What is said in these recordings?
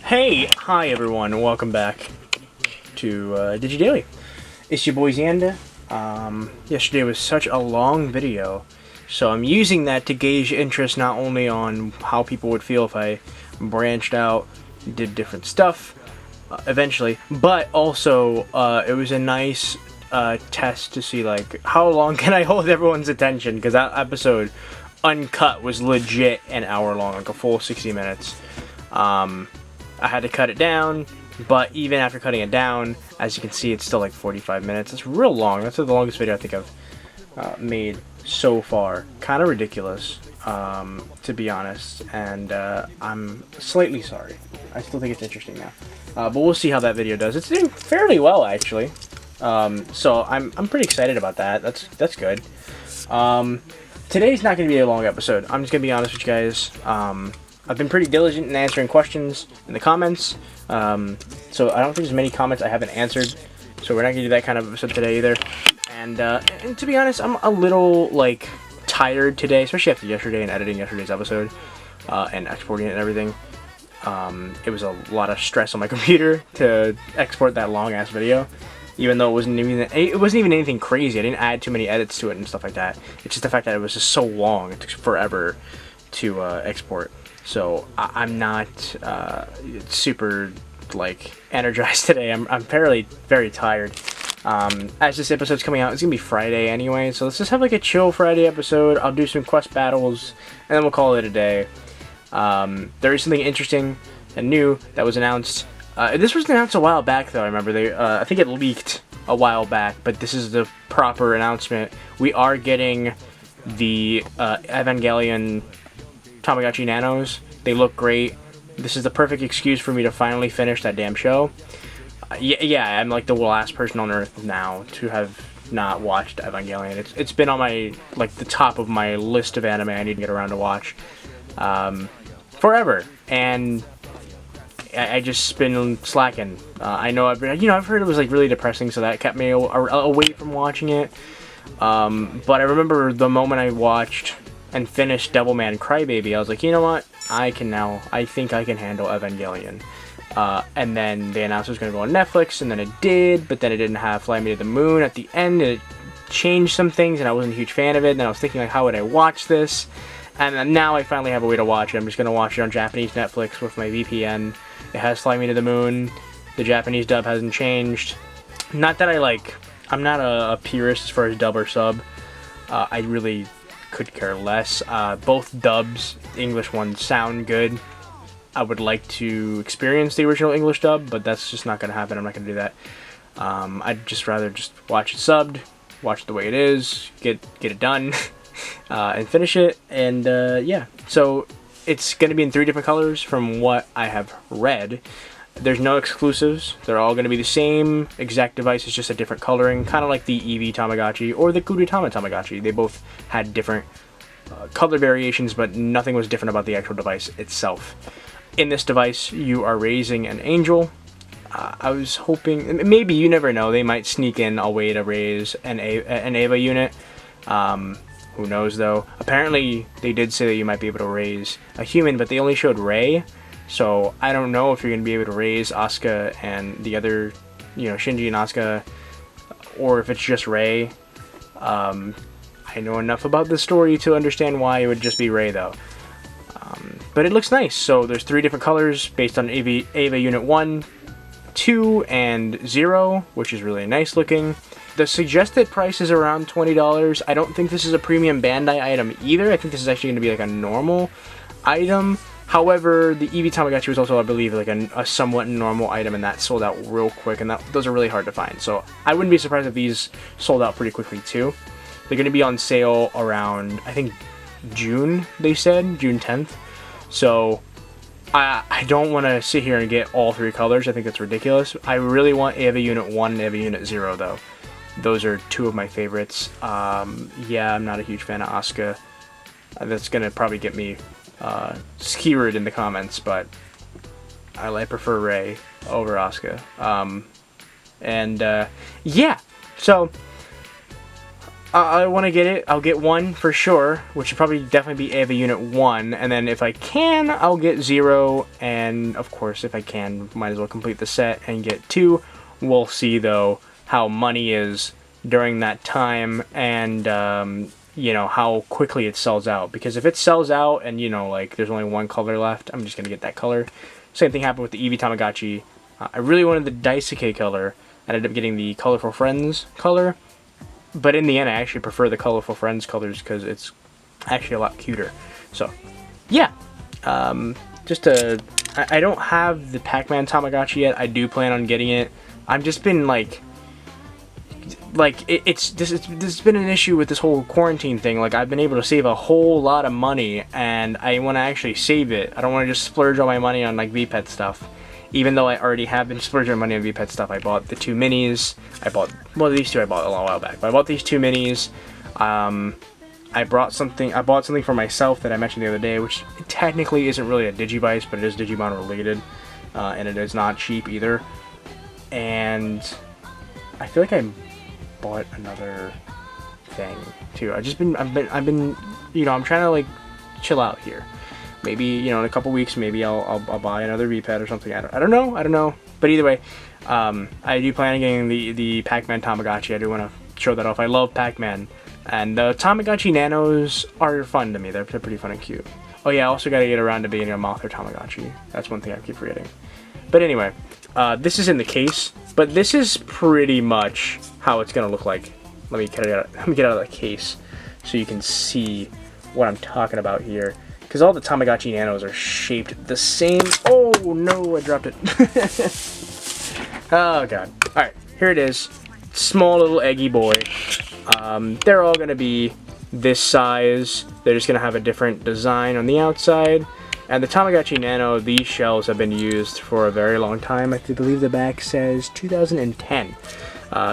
Hey, hi everyone, welcome back to DigiDaily. It's your boy Xanda. Yesterday was such a long video, so I'm using that to gauge interest not only on how people would feel if I branched out, did different stuff eventually, but also it was a nice test to see like how long can I hold everyone's attention, because that episode uncut was legit an hour long, like a full 60 minutes. I had to cut it down, but even after cutting it down, as you can see, it's still like 45 minutes. It's real long. That's the longest video I think I've made so far. Kind of ridiculous, to be honest, and I'm slightly sorry. I still think it's interesting now, but we'll see how that video does. It's doing fairly well, actually, so I'm pretty excited about that. That's good. Today's not going to be a long episode. I'm just going to be honest with you guys. I've been pretty diligent in answering questions in the comments, so I don't think there's many comments I haven't answered, so we're not going to do that kind of episode today either. And to be honest, I'm a little, like, tired today, especially after yesterday and editing yesterday's episode, and exporting it and everything. It was a lot of stress on my computer to export that long-ass video, even though it wasn't even anything crazy. I didn't add too many edits to it and stuff like that. It's just the fact that it was just so long. It took forever to export. So I'm not super like energized today. I'm very tired. As this episode's coming out, it's gonna be Friday anyway, so let's just have like a chill Friday episode. I'll do some quest battles, and then we'll call it a day. There is something interesting and new that was announced. This was announced a while back, though. I remember I think it leaked a while back, but this is the proper announcement. We are getting the Evangelion Tamagotchi Nanos. They look great. This is the perfect excuse for me to finally finish that damn show. Yeah, I'm like the last person on earth now to have not watched Evangelion. It's been on my, like, the top of my list of anime I need to get around to watch forever, and I just been slacking. I know I've heard it was like really depressing, so that kept me away from watching it. But I remember the moment I watched and finished Devilman Crybaby, I was like, you know what? I think I can handle Evangelion. And then they announced it was going to go on Netflix, and then it did, but then it didn't have Fly Me to the Moon at the end, and it changed some things, and I wasn't a huge fan of it, and I was thinking, like, how would I watch this? And then now I finally have a way to watch it. I'm just going to watch it on Japanese Netflix with my VPN. It has Fly Me to the Moon. The Japanese dub hasn't changed. Not that I'm not a purist as far as dub or sub. I really could care less. Both dubs, English ones, sound good. I would like to experience the original English dub, but that's just not going to happen. I'm not going to do that. I'd just rather just watch it subbed, watch it the way it is, get it done, and finish it. And yeah, so it's going to be in 3 different colors from what I have read. There's no exclusives. They're all going to be the same exact device. It's just a different coloring, kind of like the EVA Tamagotchi or the Gudetama Tamagotchi. They both had different color variations, but nothing was different about the actual device itself. In this device, you are raising an angel. I was hoping, maybe, you never know, they might sneak in a way to raise an EVA unit. Who knows, though. Apparently, they did say that you might be able to raise a human, but they only showed Rei. So I don't know if you're going to be able to raise Asuka and the other, Shinji and Asuka, or if it's just Rei. I know enough about the story to understand why it would just be Rei, though. But it looks nice. So there's 3 different colors based on EVA Unit 1, 2, and 0, which is really nice looking. The suggested price is around $20. I don't think this is a premium Bandai item either. I think this is actually going to be like a normal item. However, the EVA Tamagotchi was also, I believe, like a somewhat normal item, and that sold out real quick, and those are really hard to find. So I wouldn't be surprised if these sold out pretty quickly too. They're going to be on sale around, I think, June, they said, June 10th. So I don't want to sit here and get all 3 colors. I think that's ridiculous. I really want EVA Unit 1 and EVA Unit 0, though. Those are 2 of my favorites. Yeah, I'm not a huge fan of Asuka. That's going to probably get me skewered in the comments, but I prefer Rei over Asuka. Yeah, so I want to get it. I'll get 1 for sure, which would probably definitely be EVA Unit 1, and then if I can, I'll get 0, and of course, if I can, might as well complete the set and get 2. We'll see, though, how money is during that time, and, you know, how quickly it sells out, because if it sells out and, you know, like, there's only 1 color left, I'm just going to get that color. Same thing happened with the EVA Tamagotchi. I really wanted the Daisuke color. I ended up getting the Colorful Friends color. But in the end, I actually prefer the Colorful Friends colors because it's actually a lot cuter. So, yeah. I don't have the Pac-Man Tamagotchi yet. I do plan on getting it. I've just been this has been an issue with this whole quarantine thing. Like, I've been able to save a whole lot of money, and I want to actually save it. I don't want to just splurge all my money on, like, VPET stuff. Even though I already have been splurging money on VPET stuff. I bought the 2 minis. Well, these 2 I bought a long while back. But I bought these 2 minis. I bought something for myself that I mentioned the other day, which technically isn't really a Digivice, but it is Digimon related. And it is not cheap either. And I feel like I bought another thing too. I've been, you know, I'm trying to, like, chill out here. Maybe, you know, in a couple weeks, maybe I'll buy another VPET or something. I don't know. But either way, I do plan on getting the Pac-Man Tamagotchi. I do want to show that off. I love Pac-Man, and the Tamagotchi Nanos are fun to me. They're pretty fun and cute. Oh yeah, I also got to get around to being a Mothra Tamagotchi. That's one thing I keep forgetting. But anyway, this is in the case, but this is pretty much how it's gonna look like. Let me get out of the case so you can see what I'm talking about here. Because all the Tamagotchi Nanos are shaped the same. Oh no, I dropped it. Oh god. Alright, here it is. Small little eggy boy. They're all going to be this size. They're just going to have a different design on the outside. And the Tamagotchi Nano, these shells have been used for a very long time. I believe the back says 2010.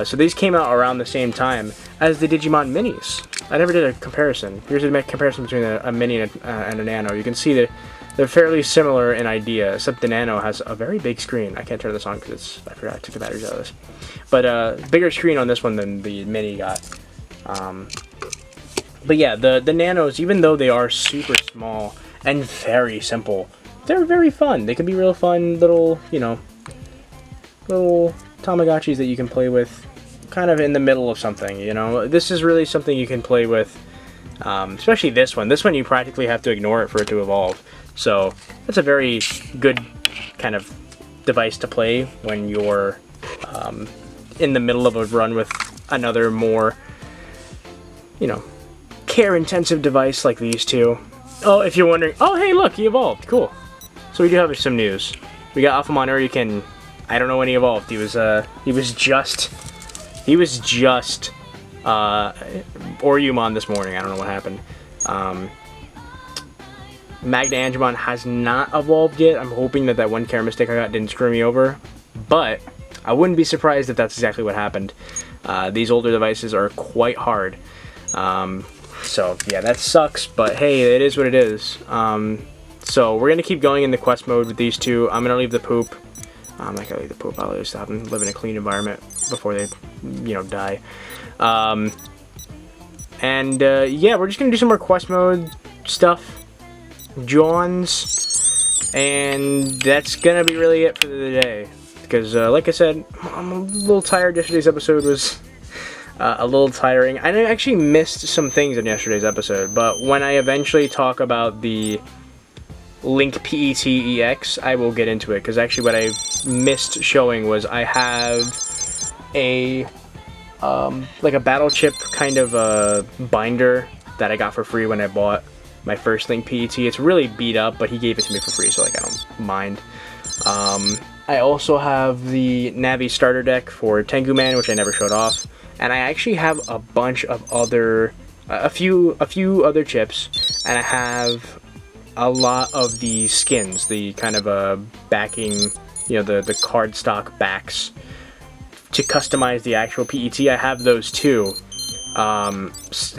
So these came out around the same time as the Digimon Minis. I never did a comparison. Here's a comparison between a Mini and a Nano. You can see that they're fairly similar in idea, except the Nano has a very big screen. I can't turn this on because I forgot I took the batteries out of this. But bigger screen on this one than the Mini got. But yeah, the Nanos, even though they are super small and very simple, they're very fun. They can be real fun little, you know, little Tamagotchis that you can play with kind of in the middle of something, you know. This is really something you can play with, especially this one. This one you practically have to ignore it for it to evolve. So that's a very good kind of device to play when you're in the middle of a run with another more, you know, care-intensive device like these two. Oh, if you're wondering, oh hey look, he evolved, cool. So we do have some news. We got Alphamon Uriken. I don't know when he evolved. He was just Oriyumon this morning. I don't know what happened. Magna Angemon has not evolved yet. I'm hoping that one care mistake I got didn't screw me over, but I wouldn't be surprised if that's exactly what happened. These older devices are quite hard. So yeah, that sucks, but hey, it is what it is. So we're gonna keep going in the quest mode with these two. I'm gonna leave the poop. I'm not gonna leave the poop. I'll just have them live in a clean environment before they, you know, die. Yeah, we're just gonna do some more quest mode stuff, Johns, and that's gonna be really it for the day. Because, like I said, I'm a little tired. Yesterday's episode was a little tiring. I actually missed some things in yesterday's episode, but when I eventually talk about the Link PET-EX, I will get into it, because actually what I missed showing was I have a like a battle chip kind of a binder that I got for free when I bought my first Link PET. It's really beat up, but he gave it to me for free, so like I don't mind. I also have the Navi starter deck for Tengu Man, which I never showed off, and I actually have a bunch of other, a few other chips, and I have a lot of the skins, the kind of backing, you know, the cardstock backs to customize the actual PET. I have those too, and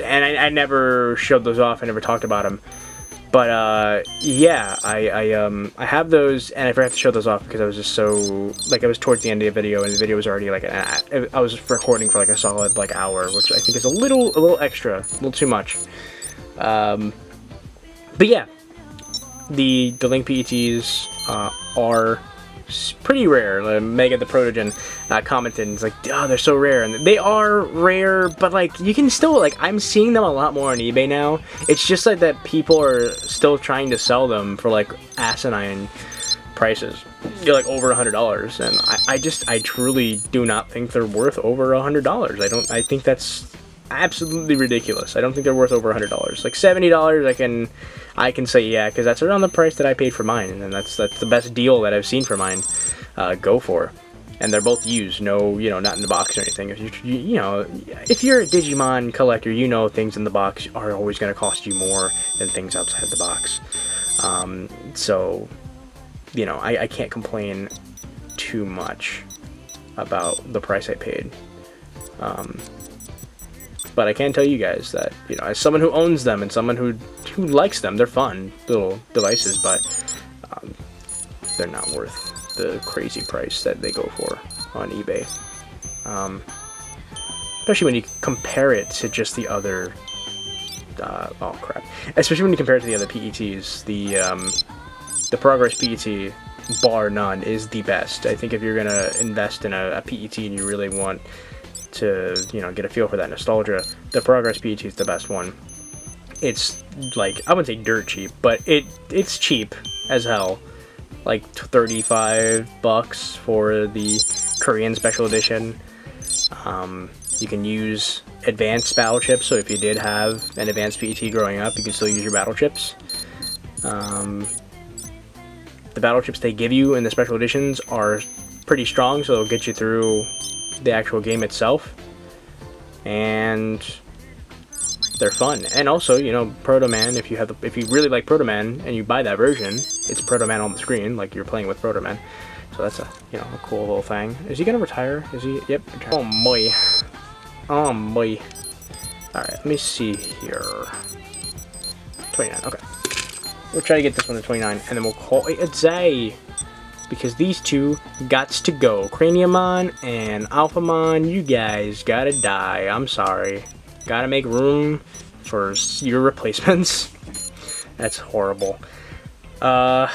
I never showed those off. I never talked about them. But yeah, I have those, and I forgot to show those off because I was just so, like, I was towards the end of the video, and the video was already like I was recording for like a solid like hour, which I think is a little extra, a little too much. But yeah, the Link PETs are pretty rare. Mega the Protogen commented, and it's like, oh, they're so rare, and they are rare, but like you can still, like, I'm seeing them a lot more on eBay now. It's just like that people are still trying to sell them for like asinine prices. You're like over $100, and I truly do not think they're worth over $100. I think that's absolutely ridiculous. I don't think they're worth over $100. Like $70, I can say yeah, because that's around the price that I paid for mine, and that's the best deal that I've seen for mine. Go for, and they're both used. No, not in the box or anything. If if you're a Digimon collector, things in the box are always going to cost you more than things outside the box. So, I can't complain too much about the price I paid. But I can tell you guys that, as someone who owns them and someone who likes them, they're fun little devices, but they're not worth the crazy price that they go for on eBay. Especially when you compare it to just the other, oh crap. Especially when you compare it to the other PETs, the Progress PET, bar none, is the best. I think if you're gonna invest in a PET and you really want to get a feel for that nostalgia, the Progress PET is the best one. It's like, I wouldn't say dirt cheap, but it's cheap as hell. Like $35 for the Korean special edition. You can use advanced battle chips, so if you did have an advanced PET growing up, you can still use your battle chips. The battle chips they give you in the special editions are pretty strong, so they'll get you through the actual game itself, and they're fun. And also, Proto Man, if you really like Proto Man and you buy that version, it's Proto Man on the screen, like you're playing with Proto Man. So that's a a cool little thing. Is he gonna retire? Is he? Yep. Retire. Oh boy. Oh boy. All right. Let me see here. 29. Okay. We'll try to get this one to 29, and then we'll call it a day. Because these two gots to go. Craniumon and Alphamon, you guys gotta die. I'm sorry. Gotta make room for your replacements. That's horrible. The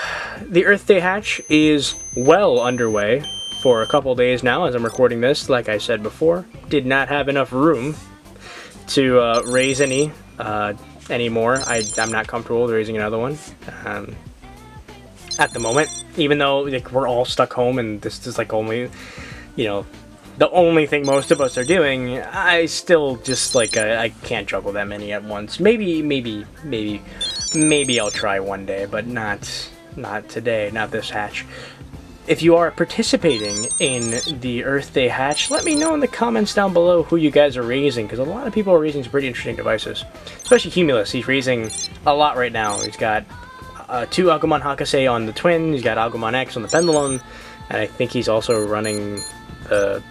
Earth Day hatch is well underway for a couple days now as I'm recording this. Like I said before, did not have enough room to raise any anymore. I'm not comfortable with raising another one. At the moment, even though like we're all stuck home and this is like only, the only thing most of us are doing, I still just like I can't juggle that many at once. Maybe I'll try one day, but not today, not this hatch. If you are participating in the Earth Day hatch, let me know in the comments down below who you guys are raising, because a lot of people are raising some pretty interesting devices, especially Cumulus. He's raising a lot right now. He's got 2 Agumon Hakase on the Twin, he's got Agumon X on the Pendulum, and I think he's also running the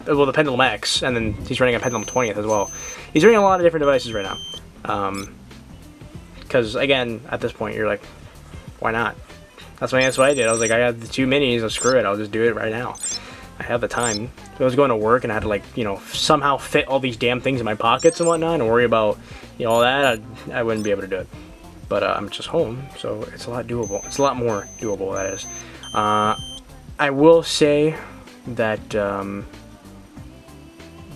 Pendulum X, and then he's running a Pendulum 20th as well. He's running a lot of different devices right now. Because, again, at this point, you're like, why not? That's what I did. I was like, I got the 2 minis, so screw it, I'll just do it right now. I have the time. If I was going to work and I had to, like, somehow fit all these damn things in my pockets and whatnot, and worry about, all that, I wouldn't be able to do it. But I'm just home, so it's a lot doable. It's a lot more doable, that is. I will say that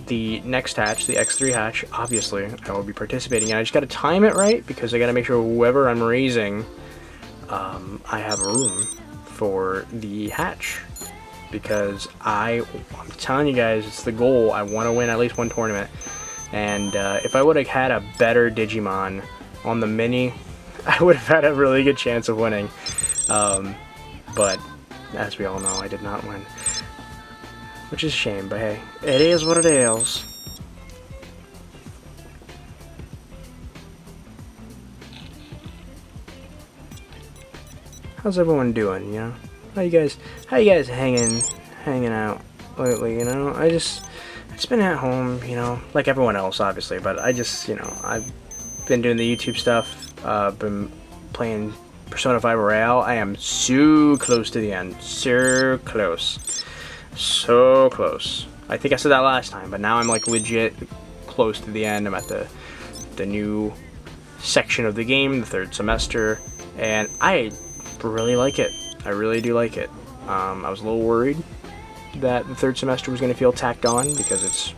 the next hatch, the X3 hatch, obviously I will be participating in. I just got to time it right, because I got to make sure whoever I'm raising, I have room for the hatch. Because I'm telling you guys, it's the goal. I want to win at least one tournament. And if I would have had a better Digimon on the mini, I would have had a really good chance of winning. But as we all know, I did not win. Which is a shame, but hey, it is what it is. How's everyone doing, How you guys hanging out lately, I've just been at home, like everyone else, obviously, but I just, I've been doing the YouTube stuff. Been playing Persona 5 Royale. I am so close to the end. So close. So close. I think I said that last time, but now I'm like legit close to the end. I'm at the new section of the game, the third semester, and I really like it. I really do like it. I was a little worried that the third semester was going to feel tacked on, because it's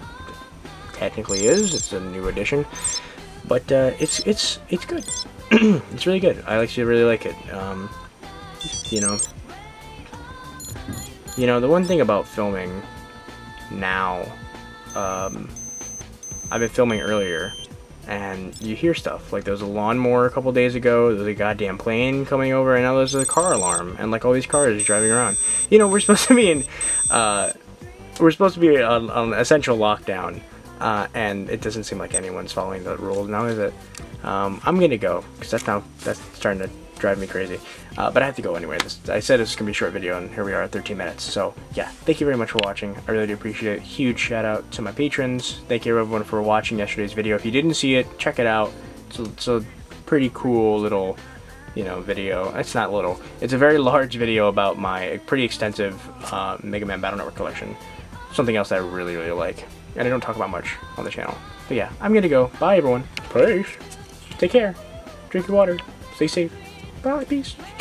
technically is. It's a new edition, but it's good. It's really good. I actually really like it. You know, the one thing about filming now, I've been filming earlier, and you hear stuff like there was a lawnmower a couple days ago, there's a goddamn plane coming over, and now there's a car alarm, and like all these cars driving around. You know, we're supposed to be in on essential lockdown, and it doesn't seem like anyone's following the rules now, is it? I'm gonna go, because that's starting to drive me crazy. But I have to go anyway. I said this is gonna be a short video, and here we are at 13 minutes. So yeah, thank you very much for watching. I really do appreciate it. Huge shout out to my patrons. Thank you everyone for watching yesterday's video. If you didn't see it, check it out. It's a pretty cool little, video. It's not little. It's a very large video about my pretty extensive Mega Man Battle Network collection. Something else that I really, really like, and I don't talk about much on the channel. But yeah, I'm gonna go. Bye everyone. Peace. Take care. Drink your water. Stay safe. Bye. Peace.